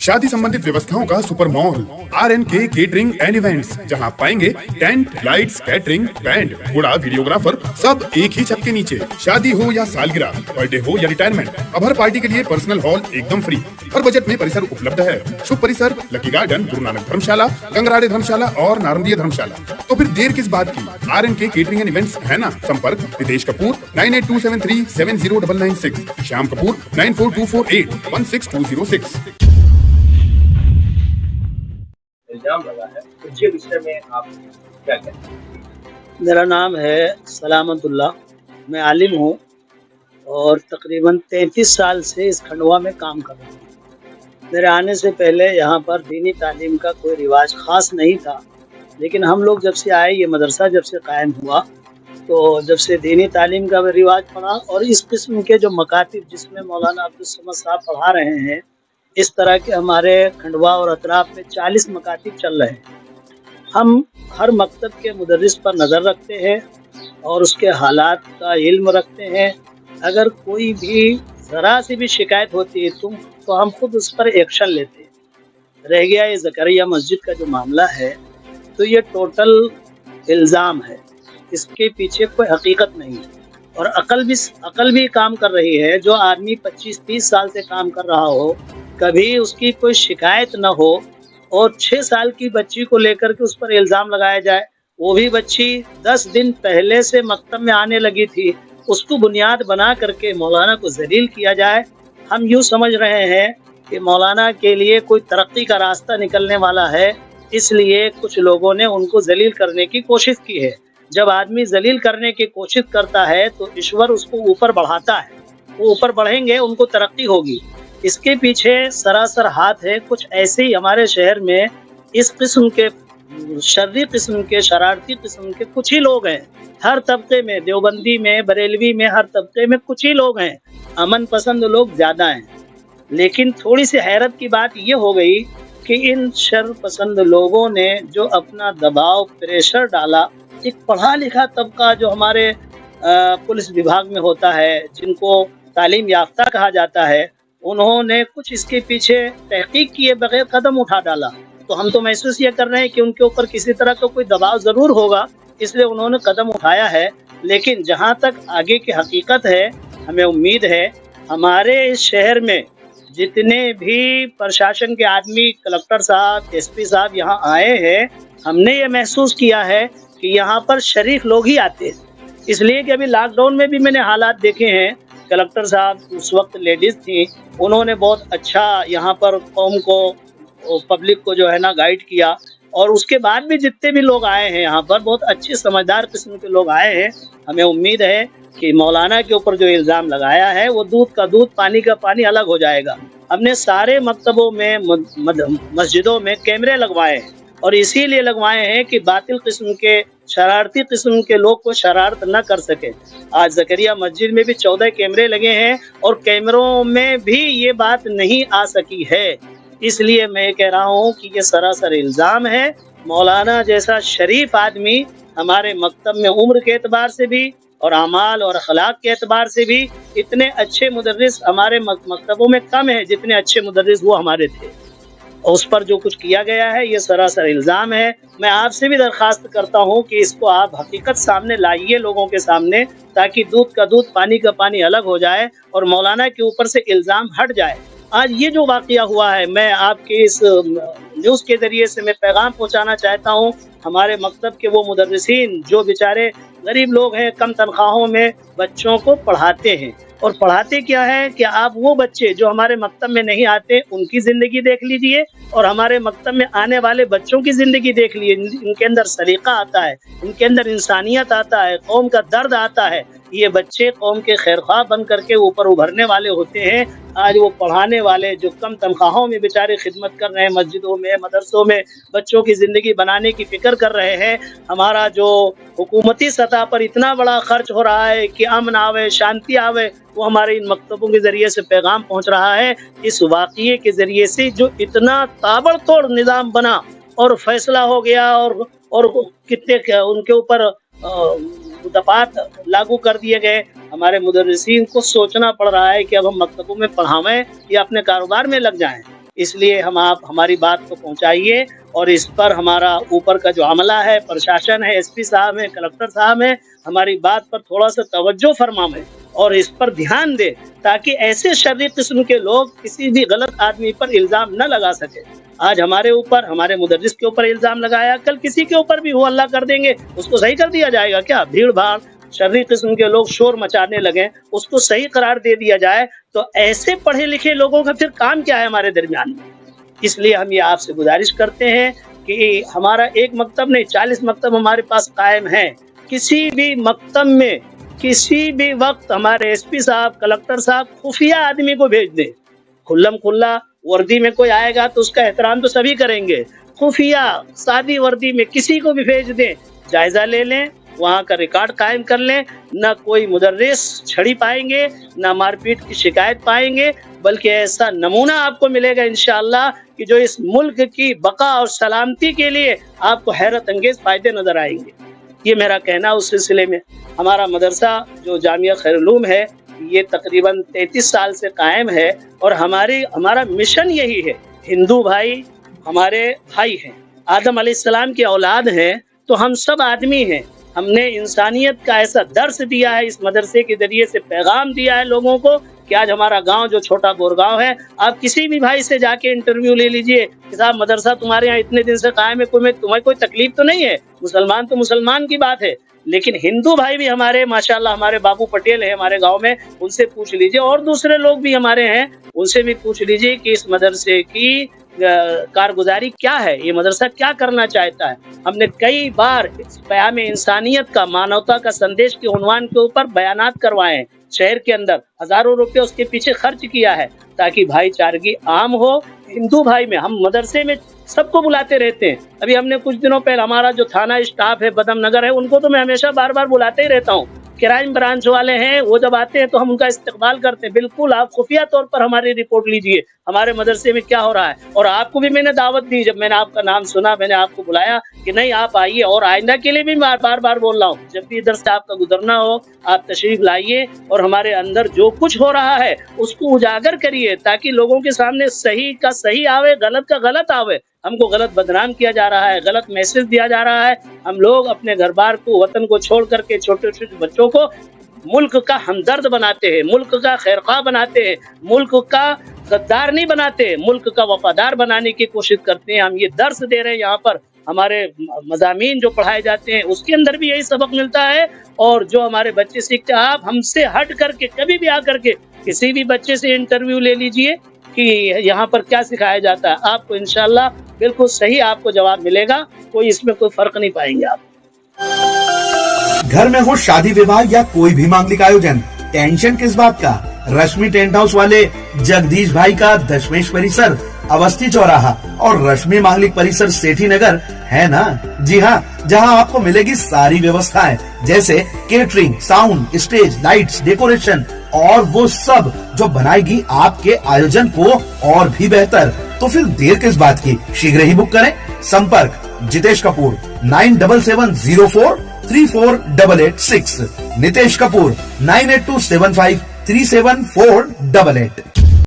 शादी संबंधित व्यवस्थाओं का super mall RNK catering and events, जहां पाएंगे टेंट, लाइट्स, कैटरिंग, बैंड, घोड़ा, वीडियोग्राफर, सब एक ही छत के नीचे। शादी हो या सालगिरह, बर्थडे हो या रिटायरमेंट, अब हर पार्टी के लिए पर्सनल हॉल एकदम फ्री। हर बजट में परिसर उपलब्ध है। शुभ परिसर लकी गार्डन, गुरु नानक धर्मशाला, गंगराड़े धर्मशाला और नारंदिया धर्मशाला। तो फिर देर किस बात की? RNK केटरिंग एंड इवेंट्स है ना। संपर्क रितेश कपूर 9827370996, श्याम कपूर 9424816206। इल्जाम लगा है, उसके विषय में आप क्या कहते हैं? मेरा नाम है सलामतुल्लाह, मैं आलिम हूँ और तकरीबन 33 साल से इस खंडवा में काम कर रहा हूँ। मेरे आने से पहले यहाँ पर दीनी तालीम का कोई रिवाज ख़ास नहीं था, लेकिन हम लोग जब से आए, ये मदरसा जब से कायम हुआ, तो जब से दीनी तालीम का रिवाज पड़ा और इस किस्म के जो मकातिब जिसमें मौलाना अब्दुल समद साहब पढ़ा रहे हैं, इस तरह के हमारे खंडवा और अतराफ में 40 मकातिब चल रहे हैं। हम हर मकतब के मुदर्रिस पर नज़र रखते हैं और उसके हालात का इल्म रखते हैं। अगर कोई भी ज़रा सी भी शिकायत होती है तो हम खुद उस पर एक्शन लेते हैं। रह गया ये ज़करिया मस्जिद का जो मामला है, तो ये टोटल इल्ज़ाम है, इसके पीछे कोई हकीकत नहीं है। और अकल भी काम कर रही है। जो आदमी 25-30 साल से काम कर रहा हो, कभी उसकी कोई शिकायत न हो और 6 साल की बच्ची को लेकर के उस पर इल्ज़ाम लगाया जाए, वो भी बच्ची 10 दिन पहले से मकतब में आने लगी थी, उसको बुनियाद बना करके मौलाना को जलील किया जाए। हम यूँ समझ रहे हैं कि मौलाना के लिए कोई तरक्की का रास्ता निकलने वाला है, इसलिए कुछ लोगों ने उनको जलील करने की कोशिश की है। जब आदमी जलील करने की कोशिश करता है तो ईश्वर उसको ऊपर बढ़ाता है, वो ऊपर बढ़ेंगे, उनको तरक्की होगी। इसके पीछे सरासर हाथ है। कुछ ऐसे ही हमारे शहर में इस किस्म के शर्री किस्म के, शरारती किस्म के कुछ ही लोग हैं। हर तबके में, देवबंदी में, बरेलवी में, हर तबके में कुछ ही लोग हैं। अमन पसंद लोग ज़्यादा हैं। लेकिन थोड़ी सी हैरत की बात ये हो गई कि इन शर पसंद लोगों ने जो अपना दबाव, प्रेशर डाला, एक पढ़ा लिखा तबका जो हमारे पुलिस विभाग में होता है, जिनको तालीम याफ्ता कहा जाता है, उन्होंने कुछ इसके पीछे तहकीक किए बगैर कदम उठा डाला। तो हम तो महसूस ये कर रहे हैं कि उनके ऊपर किसी तरह का कोई दबाव ज़रूर होगा, इसलिए उन्होंने कदम उठाया है। लेकिन जहाँ तक आगे की हकीकत है, हमें उम्मीद है हमारे इस शहर में जितने भी प्रशासन के आदमी, कलेक्टर साहब, SP साहब यहाँ आए हैं, हमने ये महसूस किया है कि यहाँ पर शरीफ लोग ही आते हैं। इसलिए कि अभी लॉकडाउन में भी मैंने हालात देखे हैं। कलेक्टर साहब उस वक्त लेडीज़ थी, उन्होंने बहुत अच्छा यहाँ पर कौम को, पब्लिक को जो है ना गाइड किया। और उसके बाद भी जितने भी लोग आए हैं यहाँ पर, बहुत अच्छे समझदार किस्म के लोग आए हैं। हमें उम्मीद है कि मौलाना के ऊपर जो इल्ज़ाम लगाया है वो दूध का दूध, पानी का पानी अलग हो जाएगा। हमने सारे मकतबों में, मस्जिदों में कैमरे लगवाए हैं और इसीलिए लगवाए हैं कि बातिल किस्म के, शरारती किस्म के लोग को शरारत न कर सके। आज ज़करिया मस्जिद में भी 14 कैमरे लगे हैं और कैमरों में भी ये बात नहीं आ सकी है। इसलिए मैं कह रहा हूँ कि ये सरासर इल्ज़ाम है। मौलाना जैसा शरीफ आदमी हमारे मकतब में उम्र के एतबार से भी और अमाल और अखलाक के एतबार से भी इतने अच्छे मुदर्रिस हमारे मकतबों में कम है जितने अच्छे मुदर्रिस वो हमारे थे। उस पर जो कुछ किया गया है ये सरासर इल्ज़ाम है। मैं आपसे भी दरख्वास्त करता हूँ कि इसको आप हकीकत सामने लाइए लोगों के सामने, ताकि दूध का दूध, पानी का पानी अलग हो जाए और मौलाना के ऊपर से इल्ज़ाम हट जाए। आज ये जो वाक़या हुआ है, मैं आपके इस न्यूज़ के ज़रिए से मैं पैगाम पहुँचाना चाहता हूँ हमारे मकतब के वो मुदर्रिसीन जो बेचारे गरीब लोग हैं, कम तनख्वाहों में बच्चों को पढ़ाते हैं। और पढ़ाते क्या है कि आप वो बच्चे जो हमारे मकतब में नहीं आते, उनकी ज़िंदगी देख लीजिए और हमारे मकतब में आने वाले बच्चों की ज़िंदगी देख लीजिए। इनके अंदर सलीका आता है, इनके अंदर इंसानियत आता है, कौम का दर्द आता है। ये बच्चे कौम के खैरख्वाह बन करके ऊपर उभरने वाले होते हैं। आज वो पढ़ाने वाले जो कम तनख्वाहों में बेचारे खिदमत कर रहे हैं, मस्जिदों में, मदरसों में बच्चों की ज़िंदगी बनाने की फ़िक्र कर रहे हैं। हमारा जो हुकूमती सतह पर इतना बड़ा खर्च हो रहा है कि अमन आवे, शांति आवे, वो हमारे इन मकतबों के ज़रिए से पैगाम पहुँच रहा है। इस वाक़ये के ज़रिए से जो इतना ताबड़तोड़ निज़ाम बना और फैसला हो गया और कितने उनके ऊपर दफात लागू कर दिए गए, हमारे मुदर्रिसीन को सोचना पड़ रहा है कि अब हम मकतबों में पढ़ावें या अपने कारोबार में लग जाएं। اس لیے آپ ہماری بات کو پہنچائیے اور اس پر ہمارا اوپر کا جو عملہ ہے، پرشاسن ہے، ایس پی صاحب ہیں، کلکٹر صاحب ہیں، ہماری بات پر تھوڑا سا توجہ فرمائیں اور اس پر دھیان دیں تاکہ ایسے شرری قسم کے لوگ کسی بھی غلط آدمی پر الزام نہ لگا سکے۔ آج ہمارے اوپر، ہمارے مدرس کے اوپر الزام لگایا، کل کسی کے اوپر بھی ہو، اللہ کر دیں گے، اس کو صحیح کر دیا جائے گا کیا؟ بھیڑ بھاڑ شرری قسم کے لوگ شور مچانے لگے، اس کو صحیح قرار دے دیا جائے تو ایسے پڑھے لکھے لوگوں کا پھر کام کیا ہے ہمارے درمیان میں؟ اس لیے ہم یہ آپ سے گزارش کرتے ہیں کہ ہمارا ایک مکتب نہیں 40 مکتب ہمارے پاس قائم ہیں، کسی بھی مکتب میں کسی بھی وقت ہمارے ایس پی صاحب، کلکٹر صاحب خفیہ آدمی کو بھیج دیں، کھلم کھلا وردی میں کوئی آئے گا تو اس کا احترام تو سبھی کریں گے، خفیہ سادی وردی میں کسی کو بھی بھیج دیں، جائزہ لے لیں، وہاں کا ریکارڈ قائم کر لیں، نہ کوئی مدرس چھڑی پائیں گے، نہ مار پیٹ کی شکایت پائیں گے، بلکہ ایسا نمونہ آپ کو ملے گا انشاءاللہ کہ جو اس ملک کی بقا اور سلامتی کے لیے آپ کو حیرت انگیز فائدے نظر آئیں گے۔ یہ میرا کہنا اس سلسلے میں۔ ہمارا مدرسہ جو جامعہ خیرالعلوم ہے یہ تقریباً 33 سال سے قائم ہے اور ہمارا مشن یہی ہے، ہندو بھائی ہمارے بھائی ہیں، آدم علیہ السلام کی اولاد ہیں تو ہم سب آدمی ہیں، ہم نے انسانیت کا ایسا درس دیا ہے، اس مدرسے کے ذریعے سے پیغام دیا ہے لوگوں کو کہ آج ہمارا گاؤں جو چھوٹا بورگاؤں ہے، آپ کسی بھی بھائی سے جا کے انٹرویو لے لیجئے کہ صاحب مدرسہ تمہارے یہاں اتنے دن سے قائم ہے، تمہیں کوئی تکلیف تو نہیں ہے؟ مسلمان تو مسلمان کی بات ہے، لیکن ہندو بھائی بھی ہمارے ماشاءاللہ ہمارے بابو پٹیل ہیں ہمارے گاؤں میں، ان سے پوچھ لیجئے، اور دوسرے لوگ بھی ہمارے ہیں ان سے بھی پوچھ لیجئے کہ اس مدرسے کی کارگزاری کیا ہے، یہ مدرسہ کیا کرنا چاہتا ہے۔ ہم نے کئی بار پیام انسانیت کا، مانوتا کا سندیش کے عنوان کے اوپر بیانات کروائے ہیں، شہر کے اندر ہزاروں روپے اس کے پیچھے خرچ کیا ہے تاکہ بھائی چارگی عام ہو۔ ہندو بھائی میں ہم مدرسے میں سب کو بلاتے رہتے ہیں، ابھی ہم نے کچھ دنوں پہلے ہمارا جو تھانہ اسٹاف ہے بدم نگر ہے ان کو تو میں ہمیشہ بار بار بلاتے ہی رہتا ہوں، کرائم برانچ والے ہیں وہ جب آتے ہیں تو ہم ان کا استقبال کرتے ہیں، بالکل آپ خفیہ طور پر ہماری رپورٹ لیجئے ہمارے مدرسے میں کیا ہو رہا ہے، اور آپ کو بھی میں نے دعوت دی، جب میں نے آپ کا نام سنا میں نے آپ کو بلایا کہ نہیں آپ آئیے، اور آئندہ کے لیے بھی میں بار بار بول رہا ہوں جب بھی ادھر سے آپ کا گزرنا ہو آپ تشریف لائیے اور ہمارے اندر جو کچھ ہو رہا ہے اس کو اجاگر کریے تاکہ لوگوں کے سامنے صحیح کا صحیح آوے، غلط کا غلط آوے۔ ہم کو غلط بدنام کیا جا رہا ہے، غلط میسج دیا جا رہا ہے، ہم لوگ اپنے گھر بار کو، وطن کو چھوڑ کر کے چھوٹے چھوٹے بچوں کو ملک کا ہمدرد بناتے ہیں، ملک کا خیرخواہ بناتے ہیں، ملک کا غدار نہیں بناتے، ملک کا وفادار بنانے کی کوشش کرتے ہیں۔ ہم یہ درس دے رہے ہیں یہاں پر، ہمارے مضامین جو پڑھائے جاتے ہیں اس کے اندر بھی یہی سبق ملتا ہے، اور جو ہمارے بچے سیکھتے ہیں، آپ ہم سے ہٹ کر کے کبھی بھی آ کر کے کسی بھی بچے سے انٹرویو لے لیجئے کہ یہاں پر کیا سکھایا جاتا ہے، آپ کو انشاءاللہ بالکل صحیح آپ کو جواب ملے گا، کوئی اس میں کوئی فرق نہیں پائیں گے آپ۔ گھر میں ہو شادی وواہ یا کوئی بھی مانگلک آیوجن، ٹینشن کس بات کا؟ رشمی ٹینٹ ہاؤس والے جگدیش بھائی کا دشمیش پریسر، اوستی چوراہا اور رشمی مانگلک پریسر سیٹھی نگر ہے نا؟ جی ہاں، جہاں آپ کو ملے گی ساری ویوستھائیں جیسے catering, sound, stage, lights, decoration اور وہ سب جو بنائے گی آپ کے آیوجن کو اور بھی بہتر۔ تو پھر دیر کس بات کی، شیغر ہی بک کریں۔ سمپرک جتیش کپور 9770434886، نتیش کپور 9827537488۔